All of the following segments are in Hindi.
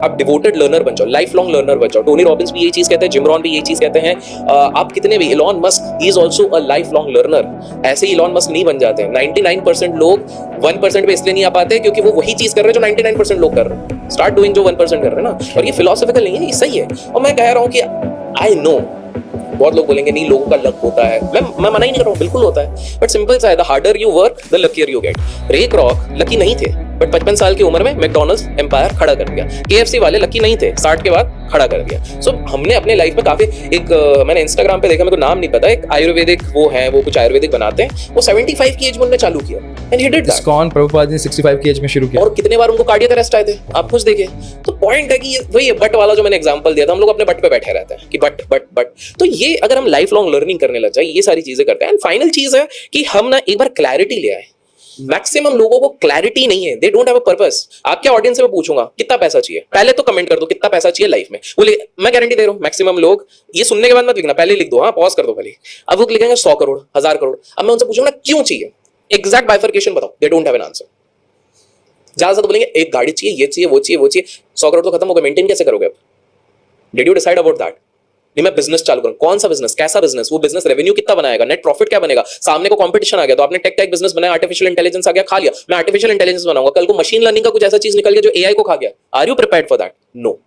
आप डिवोटेड लर्नर बन जाओ, लाइफ लॉन्ग लर्नर बन जाओ। टोनी रॉबिन्स भी यही चीज कहते हैं, जिम रॉन भी यही चीज कहते हैं। आप कितने भी, Elon Musk he is also a life long learner. ऐसे ही इलॉन मस्क नहीं बन जाते हैं। 99% लोग 1% पे इसलिए नहीं आ पाते क्योंकि वो वही चीज कर रहे हैं जो 99% लोग कर रहे हैं। स्टार्ट डूइंग जो 1% कर रहे हैं ना। और ये फिलोसॉफिकल नहीं है, ये सही है। और मैं कह रहा हूँ कि आई नो बहुत लोग बोलेंगे नहीं लोगों का लक होता है, मैं मना ही नहीं कर रहा हूँ, बिल्कुल होता है। बट सिंपल सा है, the harder you work the luckier you get. रे क्रॉक लकी नहीं थे बट 55 साल की उम्र में मैकडॉनल्ड्स एम्पायर खड़ा कर दिया। केएफसी वाले लकी नहीं थे, 60 के बाद खड़ा कर दिया। सो हमने अपने लाइफ में काफी मैंने इंस्टाग्राम पे देखा, मेरे को नाम नहीं पता, एक आयुर्वेदिक वो है, वो कुछ आयुर्वेदिक बनाते हैं, वो 75 की एज में उन्होंने चालू किया and he did that. ISKCON Prabhupada ने 65 की एज में शुरू किया। और कितने बार उनको कार्डियक अरेस्ट आए थे, आप खुद देखिए। तो पॉइंट है कि वही बट वाला जो मैंने एग्जांपल दिया था, हम लोग अपने बट पे बैठे रहते हैं कि बट। तो ये अगर हम लाइफ लॉन्ग लर्निंग करने लग जाए, ये सारी चीजें करते हैं। एंड फाइनल चीज है कि हम ना एक बार क्लैरिटी ले आए। मैक्सिमम लोगों को क्लैरिटी नहीं है, they don't have a purpose. आपके ऑडियंस से मैं पूछूंगा कितना पैसा चाहिए, पहले तो कमेंट कर दो कितना पैसा चाहिए लाइफ में। बोले मैं गारंटी दे रहा हूं मैक्सिमम लोग ये सुनने के बाद मत लिखना, पहले लिख दो, हाँ पॉज कर दो पहले। अब वो लिखेंगे 100 करोड़ 1000 करोड़। अब मैं उनसे पूछूंगा क्यों चाहिए, एग्जैक्ट बाइफरकेशन बताओ, they don't have an answer. ज्यादा से तो बोलेंगे एक गाड़ी चाहिए, ये चाहिए, वो चाहिए, वो चाहिए। 100 करोड़ तो खत्म हो गए, मेंटेन कैसे करोगे अब? Did you decide about that? नहीं मैं बिजनेस चालू करूं, कौन सा बिजनेस, कैसा बिजनेस, वो बिजनेस रेवेन्यू कितना बनाएगा, नेट प्रॉफिट क्या बनेगा? सामने को कंपटीशन आ गया तो आपने टेक बिजनेस बनाया, आर्टिफिशियल इंटेलिजेंस आ गया, खा लिया। मैं आर्टिफिशियल इंटेलिजेंस बनाऊंगा, कल को मशीन लर्निंग का कुछ ऐसा चीज निकल गया जो एआई को खा गया। Are you prepared for that? No.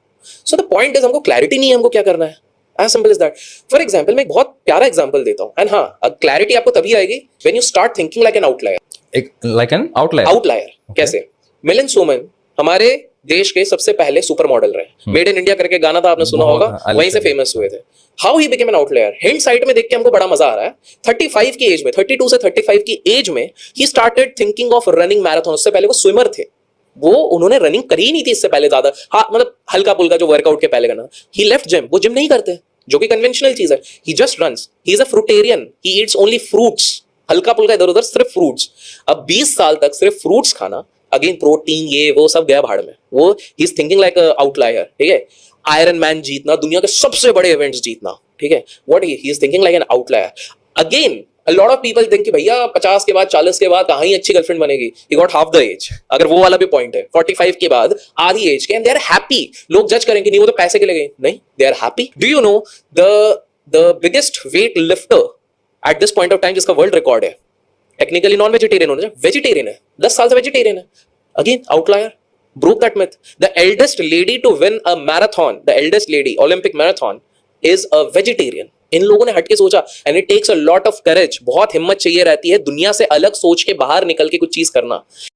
So the point is हमको क्लैरिटी नहीं है हमको क्या करना है। As simple is that. For example मैं एक बहुत प्यारा एग्जाम्पल देता हूं। एंड हाँ, क्लैरिटी आपको तभी आएगी when you start thinking like an outlier. Like an outlier? Outlier कैसे? मिलिंद सोमन हमारे देश के सबसे पहले सुपर मॉडल रहे। मेड इन इंडिया करके गाना था, आपने सुना होगा, वहीं से फेमस हुए थे। How he became an outlier, hind side में देख के हमको बड़ा मजा आ रहा है। 35 की एज में, 32 से 35 की एज में he started thinking of running marathon. उससे पहले वो स्विमर थे, वो उन्होंने रनिंग करी ही नहीं थी इससे पहले ज्यादा। हाँ मतलब हल्का पुल्का जो वर्कआउट के पहले करना। ही लेफ्ट जिम, वो जिम नहीं करते जो कि कन्वेंशनल चीज है। He just runs, he is a fruitarian, he eats only fruits. हल्का पुल्का इधर उधर, सिर्फ फ्रूट्स। अब 20 साल तक सिर्फ फ्रूट्स खाना, अगेन प्रोटीन ये वो सब गया भाड़ में। वो he is thinking like outlier, ठीक है। आयरन मैन जीतना, दुनिया के सबसे बड़े इवेंट्स जीतना, ठीक है। What he is thinking like an outlier. Again a lot of people think कि भैया 50 के बाद 40 के बाद कहाँ ही अच्छी गर्लफ्रेंड बनेगी, he got half the age। अगर वो वाला भी पॉइंट है, 45 के बाद आधी एज के, and they are happy। लोग जज करेंगे नहीं वो तो पैसे के लिए गई, नहीं, they are happy। Do you know the biggest weight lifter at this point of time जिसका वर्ल्ड रिकॉर्ड है, टेक्निकली नॉन वेजिटेरियन होना चाहिए, वेजिटेरियन है, 10 साल से वेजिटेरियन है। Again outlier, broke that myth। The eldest lady to win a marathon, the eldest lady Olympic marathon is a vegetarian। इन लोगों ने हटके सोचा, and it takes a lot of courage, बहुत हिम्मत चाहिए रहती है दुनिया से अलग सोच के बाहर निकल के कुछ चीज करना।